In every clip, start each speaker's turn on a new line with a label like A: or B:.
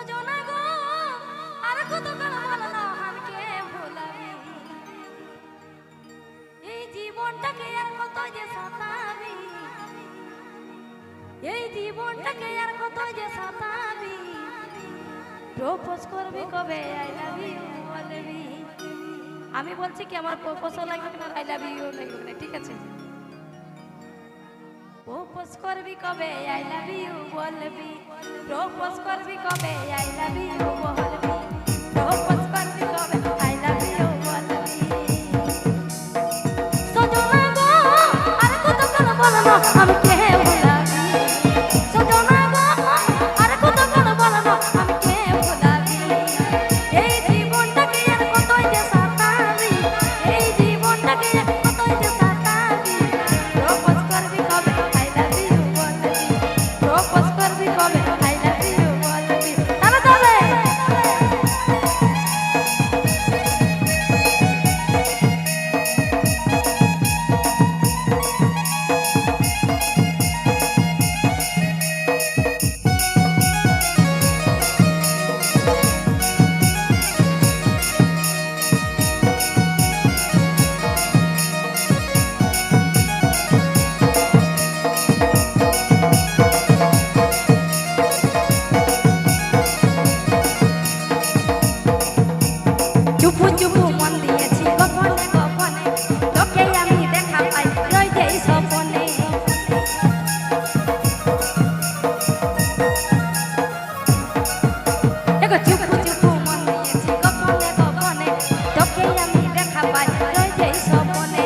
A: সজনা গো আর কত কাল বললো আমাকে ভোলাবি এই জীবনটাকে আর কত যে সতাবি এই জীবনটাকে আর কত যে সতাবি প্রপোজ করবি কবে আই লাভ ইউ বলবি আমি বলছি কি আমার প্রপোজ লাগবে না আই লাভ ইউ লাগবে না ঠিক আছে প্রপোজ করবি কবে আই লাভ ইউ বলবি প্রপোজ করবি কবে আই লাভ ইউ বলবি প্রপোজ করবি কবে আই লাভ ইউ বলবি সজনা গো আর কত কাল বলনো আমি কে ভুলাবি সজনা গো আর কত কাল বলনো আমি কে ভুলাবি এই জীবনটাকে আর কতই যে সতাবি এই জীবনটাকে আর কতই যে সতাবি প্রপোজ করবি কবে আই লাভ ইউ বলবি প্রপোজ করবি কবে আই লাভ ইউ বলবি তবে তবে চুপু চুপু মন দিয়েছি গোপনে গোপনে তোকে আমি দেখা পাই রই যেই স্বপনে দেখো চুপু চুপু মন দিয়েছি গোপনে গোপনে তোকে আমি দেখা পাই রই যেই স্বপনে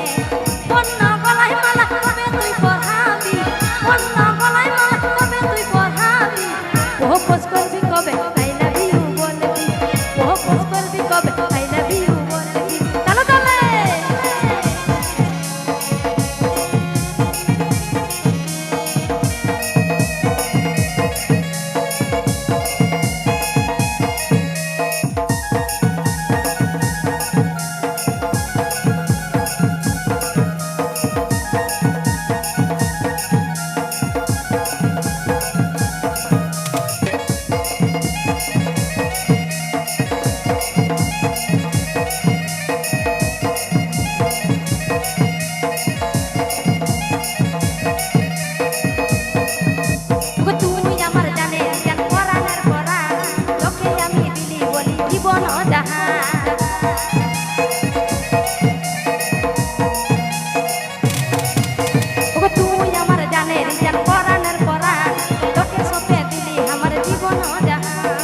A: বন্য গলায় মালা কবে তুই পরাবি বন্য গলায় মালা কবে তুই পরাবি প্রপোজ করবি কবে আই লাভ ইউ বলবি প্রপোজ করবি কবে আই লাভ ইউ বলবি চলো চলে ওগো তুই আমার জানে জান পরাণের পরাণ তোকে আমি দিলি বলি জীবন জাহান ওগো তুই আমার জানে জান পরাণের পরাণ তোকে সপে দিলি আমার জীবন জাহান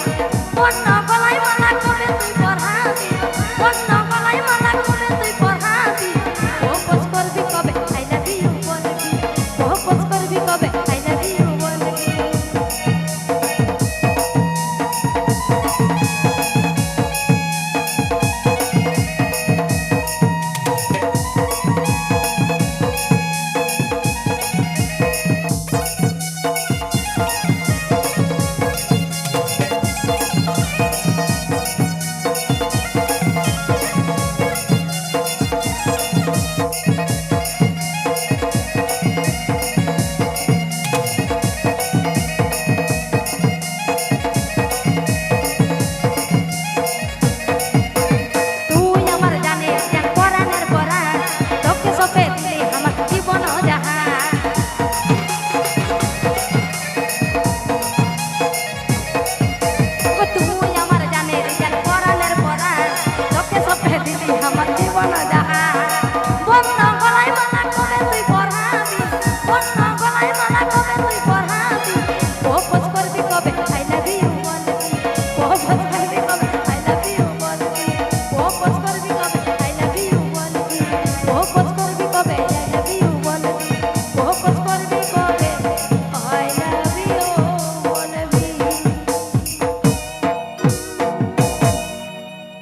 A: বন্য গলায় মালা কবে তুই পরাবি বন্য গলায় মালা কবে তুই পরাবি প্রপোজ করবি কবে আই লাভ ইউ বলবি প্রপোজ করবি কবে